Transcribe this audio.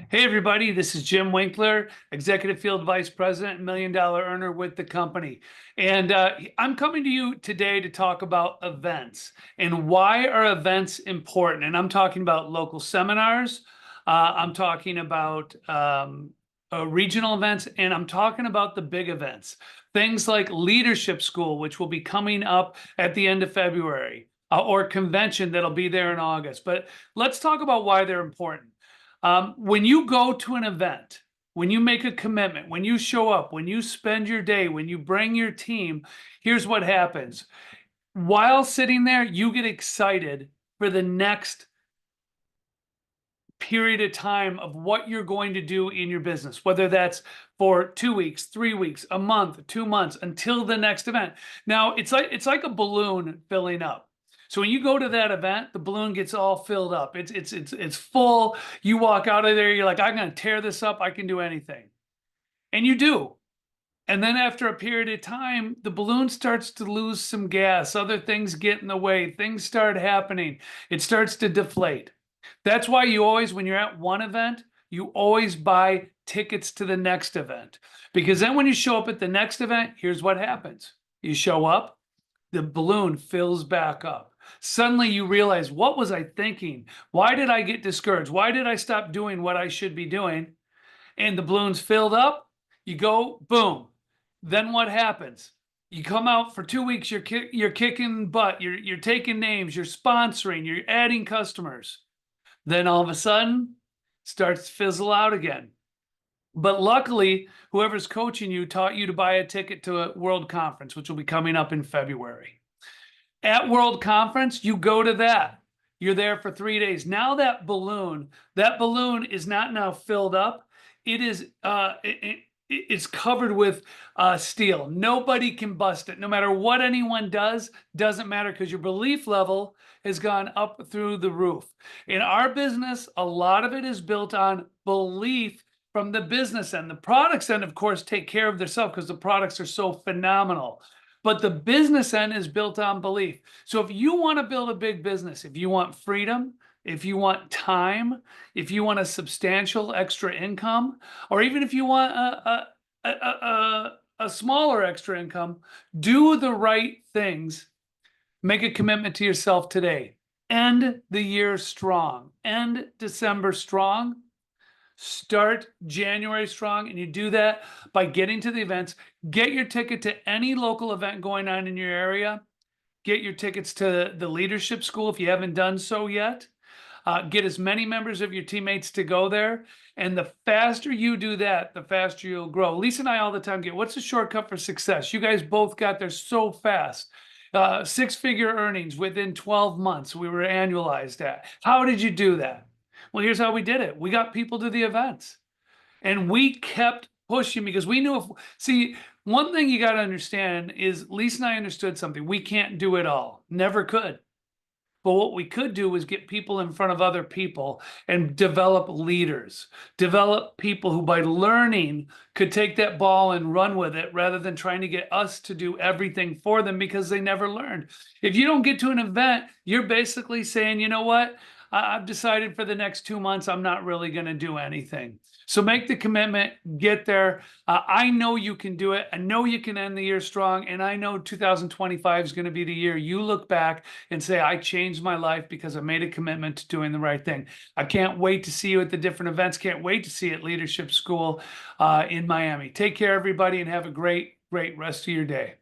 Hey, everybody, this is Jim Winkler, Executive Field Vice President and $1 Million Earner with the company. And I'm coming to you today to talk about events and why are events important. And I'm talking about local seminars, I'm talking about regional events, and I'm talking about the big events. Things like Leadership School, which will be coming up at the end of February, or convention that'll be there in August. But let's talk about why they're important. When you go to an event, when you make a commitment, when you show up, when you spend your day, when you bring your team, here's what happens. While sitting there, you get excited for the next period of time of what you're going to do in your business, whether that's for 2 weeks, 3 weeks, a month, 2 months, until the next event. Now, it's like a balloon filling up. So when you go to that event, the balloon gets all filled up. It's full. You walk out of there, you're like, I'm going to tear this up. I can do anything. And you do. And then after a period of time, the balloon starts to lose some gas. Other things get in the way. Things start happening. It starts to deflate. That's why you always, when you're at one event, you always buy tickets to the next event. Because then when you show up at the next event, here's what happens. You show up, the balloon fills back up. Suddenly you realize, what was I thinking? Why did I get discouraged? Why did I stop doing what I should be doing? And the balloon's filled up. You go, boom. Then what happens? You come out for 2 weeks, you're kicking butt, you're taking names, you're sponsoring, you're adding customers. Then all of a sudden, it starts to fizzle out again. But luckily, whoever's coaching you taught you to buy a ticket to a World Conference, which will be coming up in February. At World Conference, you go to that. You're there for 3 days. Now that balloon is not now filled up. It is it's covered with steel. Nobody can bust it. No matter what anyone does, doesn't matter, because your belief level has gone up through the roof. In our business, a lot of it is built on belief from the business end. The products end, of course, take care of themselves because the products are so phenomenal. But the business end is built on belief. So if you want to build a big business, if you want freedom, if you want time, if you want a substantial extra income, or even if you want a smaller extra income, do the right things. Make a commitment to yourself today. End the year strong. End December strong. Start January strong. And you do that by getting to the events. Get your ticket to any local event going on in your area. Get your tickets to the Leadership School if you haven't done so yet. Get as many members of your teammates to go there. And the faster you do that, the faster you'll grow. Lisa and I all the time get, what's the shortcut for success? You guys both got there so fast. 6-figure earnings within 12 months we were annualized at. How did you do that? Well, here's how we did it. We got people to the events. And we kept pushing because we knew see, one thing you got to understand is Lisa and I understood something. We can't do it all. Never could. But what we could do was get people in front of other people and develop leaders, develop people who by learning could take that ball and run with it rather than trying to get us to do everything for them because they never learned. If you don't get to an event, you're basically saying, you know what? I've decided for the next 2 months, I'm not really going to do anything. So make the commitment, get there. I know you can do it. I know you can end the year strong. And I know 2025 is going to be the year you look back and say, I changed my life because I made a commitment to doing the right thing. I can't wait to see you at the different events. Can't wait to see you at Leadership School in Miami. Take care, everybody, and have a great rest of your day.